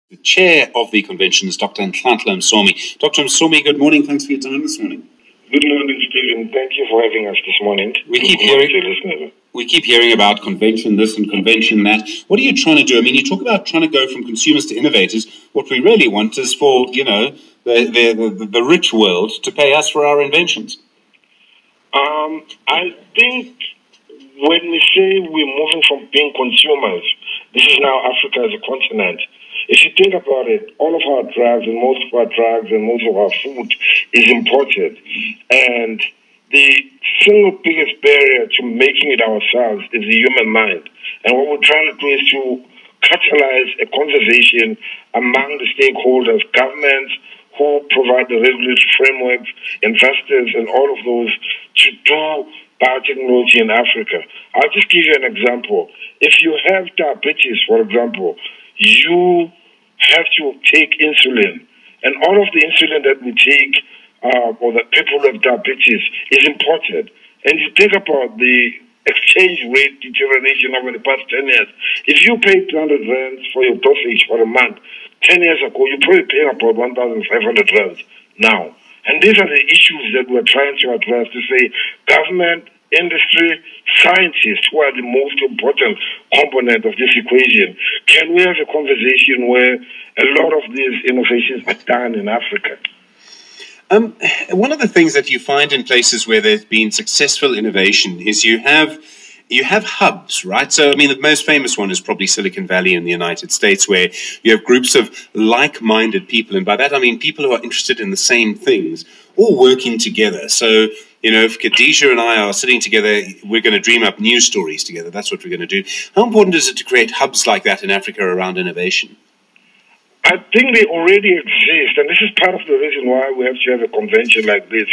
The chair of the convention is Dr. Nhlanhla Msomi. Dr. Msomi, good morning. Thanks for your time this morning. Good morning, Stephen. Thank you for having us this morning. We keep hearing about convention this and convention that. What are you trying to do? I mean, you talk about trying to go from consumers to innovators. What we really want is for, the rich world to pay us for our inventions. I think when we say we're moving from being consumers, this is now Africa as a continent. If you think about it, all of our drugs and most of our drugs and most of our food is imported. And the single biggest barrier to making it ourselves is the human mind. And what we're trying to do is to catalyze a conversation among the stakeholders, governments who provide the regulatory frameworks, investors, and all of those to do biotechnology in Africa. I'll just give you an example. If you have diabetes, for example, you have to take insulin. And all of the insulin that we take, or that people with diabetes, is imported. And you think about the exchange rate deterioration over the past 10 years. If you pay 200 rands for your dosage for a month, 10 years ago, you're probably paying about 1,500 rands now. And these are the issues that we're trying to address, to say government, industry, scientists, who are the most important component of this equation. Can we have a conversation where a lot of these innovations are done in Africa? One of the things that you find in places where there's been successful innovation is you have hubs, right? So, I mean, the most famous one is probably Silicon Valley in the United States, where you have groups of like-minded people. And by that, I mean people who are interested in the same things, all working together. So, if Khadija and I are sitting together, we're going to dream up news stories together. That's what we're going to do. How important is it to create hubs like that in Africa around innovation? I think they already exist, and this is part of the reason why we have to have a convention like this.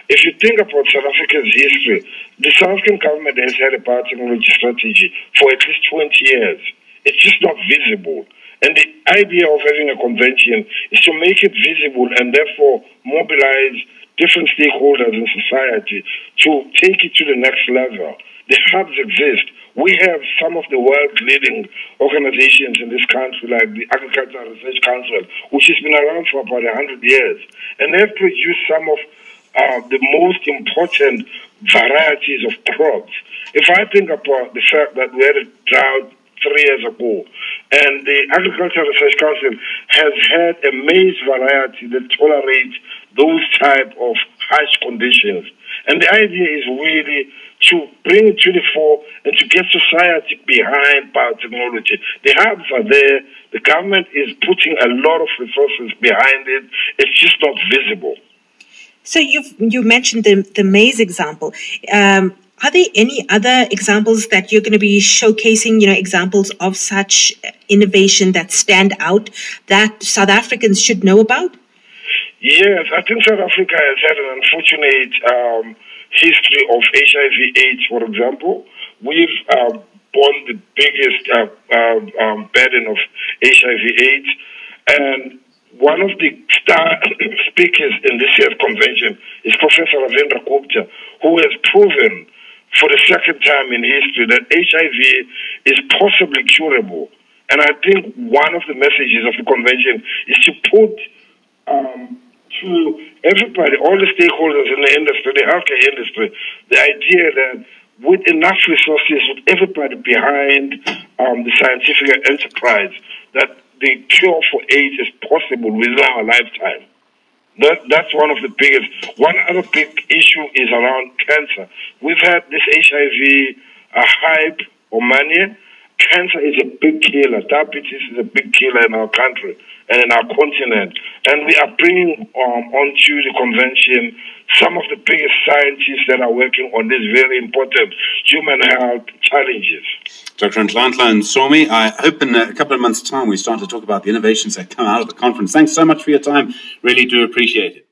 If you think about South Africa's history, the South African government has had a biotechnology strategy for at least 20 years. It's just not visible. And the idea of having a convention is to make it visible and therefore mobilize different stakeholders in society to take it to the next level. The hubs exist. We have some of the world's leading organizations in this country, like the Agricultural Research Council, which has been around for about 100 years. And they've produced some of the most important varieties of crops. If I think about the fact that we had a drought 3 years ago, and the Agricultural Research Council has had a maize variety that tolerates those type of harsh conditions. And the idea is really to bring it to the fore and to get society behind biotechnology. The hubs are there. The government is putting a lot of resources behind it. It's just not visible. So you mentioned the maize example. Are there any other examples that you're going to be showcasing, examples of such innovation that stand out that South Africans should know about? Yes, I think South Africa has had an unfortunate history of HIV/AIDS, for example. We've borne the biggest burden of HIV/AIDS, and one of the star speakers in this year's convention is Professor Ravindra Gupta, who has proven for the second time in history that HIV is possibly curable. And I think one of the messages of the convention is to put to everybody, all the stakeholders in the industry, the healthcare industry, the idea that with enough resources, with everybody behind the scientific enterprise, that the cure for AIDS is possible within our lifetime. That's one of the biggest. One other big issue is around cancer. We've had this HIV hype or mania. Cancer is a big killer. Diabetes is a big killer in our country and in our continent. And we are bringing onto the convention some of the biggest scientists that are working on these very important human health challenges. Dr. Nhlanhla Msomi, I hope in a couple of months' time we start to talk about the innovations that come out of the conference. Thanks so much for your time. Really do appreciate it.